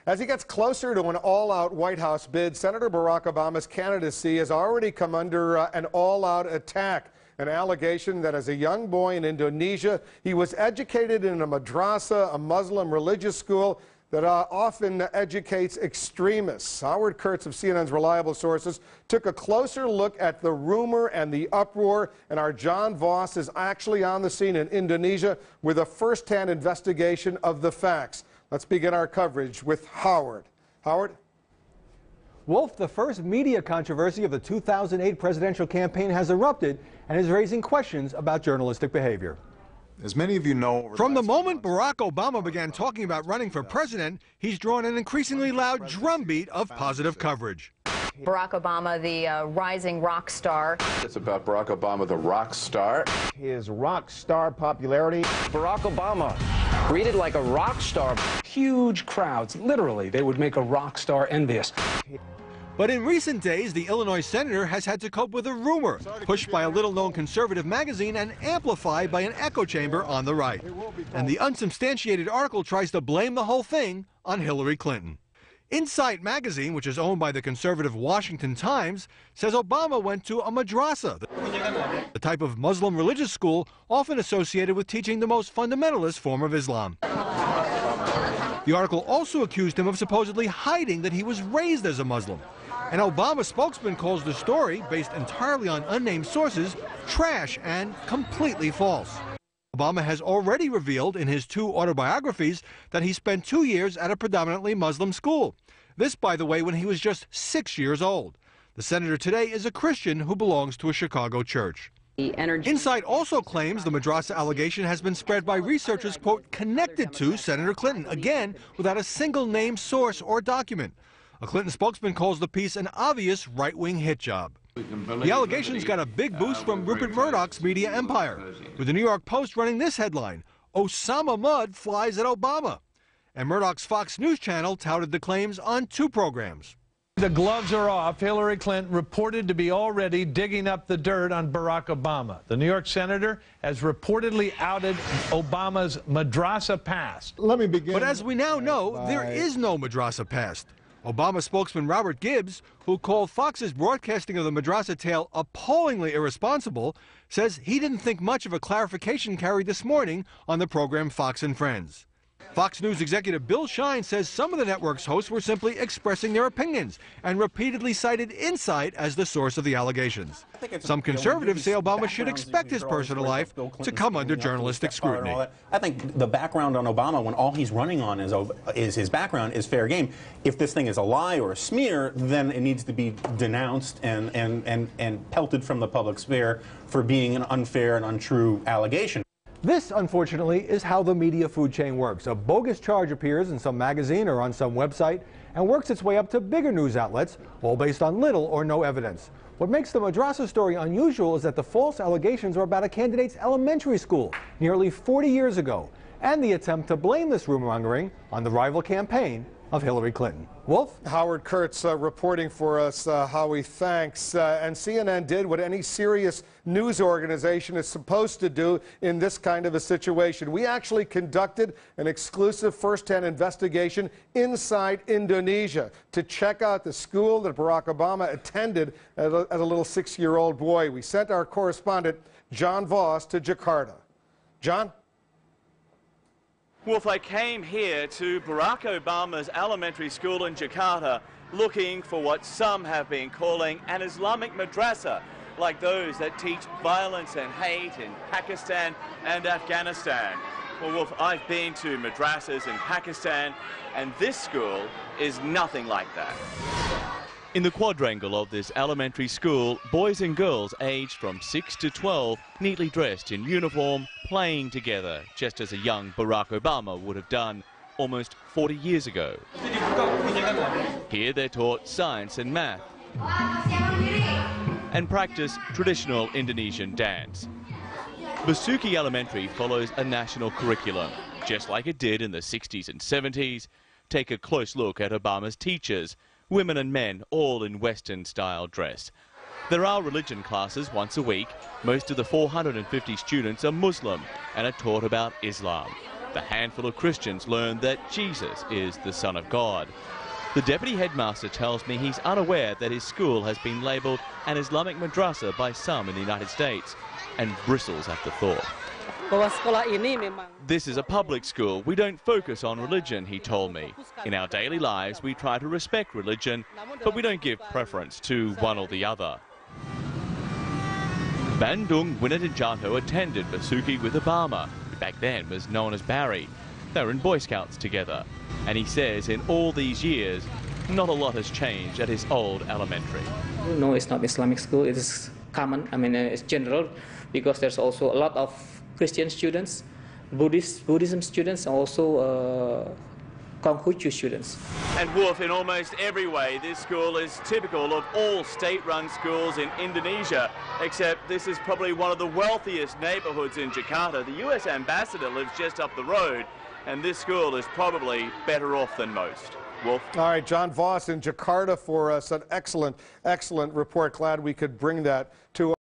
As he gets closer to an all-out White House bid, Senator Barack Obama's candidacy has already come under an all-out attack. An allegation that as a young boy in Indonesia, he was educated in a madrassa, a Muslim religious school that often educates extremists. Howard Kurtz of CNN's Reliable Sources took a closer look at the rumor and the uproar, and our John Voss is actually on the scene in Indonesia with a first-hand investigation of the facts. Let's begin our coverage with Howard. Howard? Wolf, the first media controversy of the 2008 presidential campaign has erupted and is raising questions about journalistic behavior. As many of you know, from the moment Barack Obama began talking about running for president, he's drawn an increasingly loud drumbeat of positive coverage. Barack Obama, the rising rock star. It's about Barack Obama, the rock star. His rock star popularity. Barack Obama, treated like a rock star. Huge crowds, literally, they would make a rock star envious. But in recent days, the Illinois senator has had to cope with a rumor pushed by a little-known conservative magazine and amplified by an echo chamber on the right. And the unsubstantiated article tries to blame the whole thing on Hillary Clinton. Insight magazine, which is owned by the conservative Washington Times, says Obama went to a madrassa, the type of Muslim religious school often associated with teaching the most fundamentalist form of Islam. The article also accused him of supposedly hiding that he was raised as a Muslim. An Obama spokesman calls the story, based entirely on unnamed sources, trash and completely false. Obama has already revealed in his 2 autobiographies that he spent 2 years at a predominantly Muslim school. This, by the way, when he was just 6 years old. The senator today is a Christian who belongs to a Chicago church. Insight also claims the madrassa allegation has been spread by researchers, quote, connected to Senator Clinton, again, without a single named source or document. A Clinton spokesman calls the piece an obvious right-wing hit job. The allegations got a big boost from Rupert Murdoch's media empire, with the New York Post running this headline, Osama Mud flies at Obama. And Murdoch's Fox News channel touted the claims on 2 programs. The gloves are off. Hillary Clinton reported to be already digging up the dirt on Barack Obama. The New York senator has reportedly outed Obama's madrassa past. Let me begin. But as we now know, there is no madrassa past. Obama spokesman Robert Gibbs, who called Fox's broadcasting of the madrassa tale appallingly irresponsible, says he didn't think much of a clarification carried this morning on the program Fox and Friends. Fox News executive Bill Shine says some of the network's hosts were simply expressing their opinions and repeatedly cited Insight as the source of the allegations. Some conservatives say Obama should expect his personal life to come under journalistic scrutiny. I think the background on Obama, when all he's running on is his background, is fair game. If this thing is a lie or a smear, then it needs to be denounced and pelted from the public sphere for being an unfair and untrue allegation. This, unfortunately, is how the media food chain works. A bogus charge appears in some magazine or on some website and works its way up to bigger news outlets, all based on little or no evidence. What makes the madrassa story unusual is that the false allegations are about a candidate's elementary school nearly 40 years ago, and the attempt to blame this rumor-mongering on the rival campaign of Hillary Clinton. Wolf? Howard Kurtz reporting for us, Howie, thanks. And CNN did what any serious news organization is supposed to do in this kind of a situation. We actually conducted an exclusive first-hand investigation inside Indonesia to check out the school that Barack Obama attended as a little 6-year-old boy. We sent our correspondent, John Voss, to Jakarta. John? Wolf, I came here to Barack Obama's elementary school in Jakarta looking for what some have been calling an Islamic madrassa, like those that teach violence and hate in Pakistan and Afghanistan. Well, Wolf, I've been to madrassas in Pakistan, and this school is nothing like that. In the quadrangle of this elementary school, boys and girls aged from 6 to 12, neatly dressed in uniform, playing together, just as a young Barack Obama would have done almost 40 years ago. Here they're taught science and math, and practice traditional Indonesian dance. Basuki Elementary follows a national curriculum, just like it did in the 60s and 70s. Take a close look at Obama's teachers, women and men, all in Western-style dress. There are religion classes once a week. Most of the 450 students are Muslim and are taught about Islam. The handful of Christians learned that Jesus is the Son of God. The deputy headmaster tells me he's unaware that his school has been labelled an Islamic madrassa by some in the United States, and bristles at the thought. This is a public school. We don't focus on religion, he told me. In our daily lives, we try to respect religion, but we don't give preference to one or the other. Bandung Winatjanto attended Basuki with Obama, who back then was known as Barry. They were in Boy Scouts together. And he says in all these years, not a lot has changed at his old elementary. No, it's not Islamic school. It is common. I mean, it's general, because there's also a lot of Christian students, Buddhism students, also Konghucu students. And Wolf, in almost every way, this school is typical of all state-run schools in Indonesia, except this is probably one of the wealthiest neighborhoods in Jakarta. The US ambassador lives just up the road, and this school is probably better off than most. Wolf? All right, John Voss in Jakarta for us. An excellent, excellent report. Glad we could bring that to